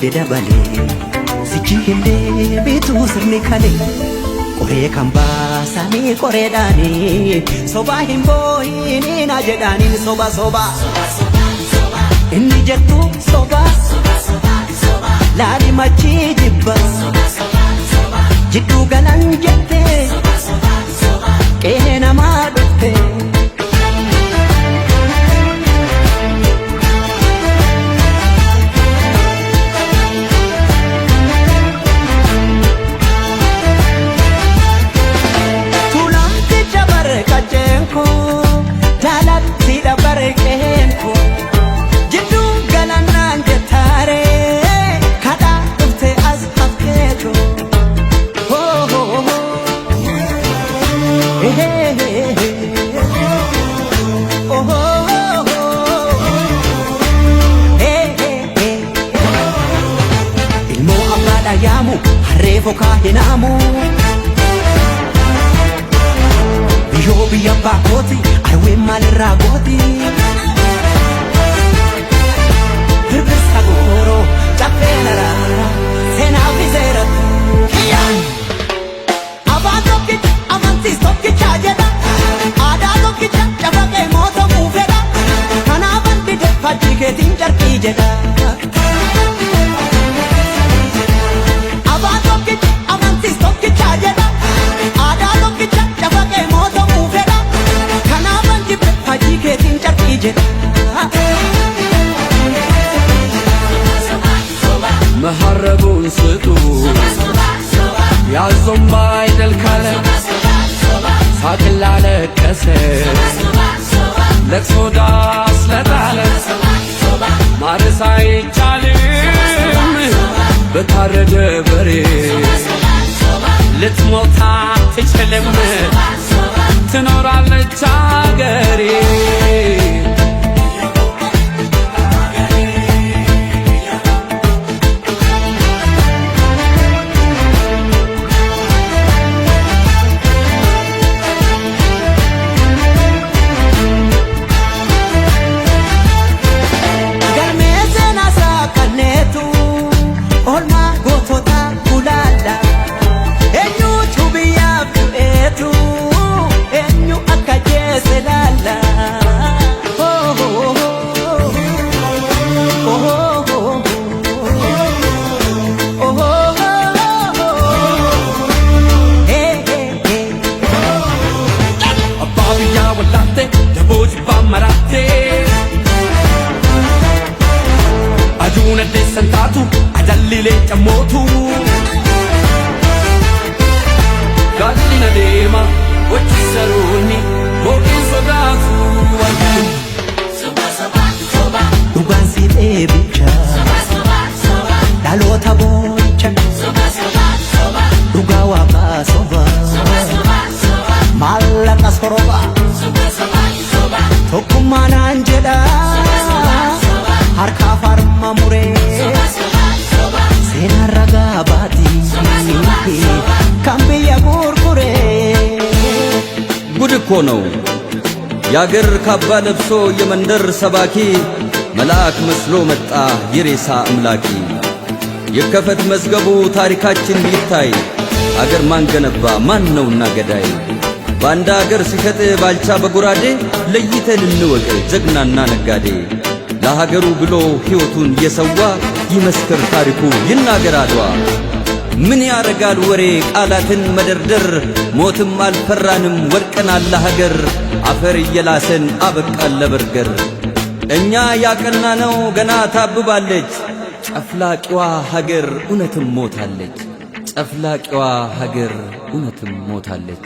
de dabale sichihinde bitu sirni kale kore kamba sani kore dani soba himbo ini na jedani soba soba inni jettu soba lali machi jibba jiddu galan jette kena madutte yamu harreefo kaahinamu biyyoo biyya baakooti arween maalirraa gooti birbirsa gooroo caffee naraara seenaa fi seeratu kiyyaan abaan tokkicha amantiis tokkichaa jedha aadaa tokkicha cafaqee mootamuu fedha kanaaban dide fajjii keetiin carqii jedha መሐረቡን ስጡ ያዞም ባይደል ካለ ሳቅላ ለቀሰ ለቅሶ ዳስ ለጣለ ማረስ አይቻልም በታረደ በሬ ልትሞት አትችልም ትኖራለች አገሬ Aduna de sentatu adallile chamotu Gallina dema wachisaruni bokin sodatu Soba soba soba Dugan si bebicha Soba soba soba Dalota bocha Soba soba soba Dugawa ba soba Soba soba soba Malaka soroba Soba soba soba Tokumana anjeda harka farma mure sena raga bati kambiya gurgure ጉድ እኮ ነው ያገር ካባ ለብሶ የመንደር ሰባኪ መልአክ መስሎ መጣ የሬሳ አምላኪ የከፈት መዝገቡ ታሪካችን ይታይ አገር ማን ገነባ ማን ነውና ገዳይ ባንዳ አገር ሲሸጥ ባልቻ በጉራዴ ለይተን እንወቅ ጀግናና ነጋዴ ለሀገሩ ብሎ ሕይወቱን የሰዋ ይመስክር ታሪኩ ይናገር አድዋ ምን ያረጋል ወሬ ቃላትን መደርደር ሞትም አልፈራንም ወድቀናል ለሀገር አፈር እየላሰን አበቃን ለበርገር እኛ ያቀናነው ገና ታብባለች ጨፍላቂዋ ሀገር እውነትም ሞታለች ጨፍላቂዋ ሀገር እውነትም ሞታለች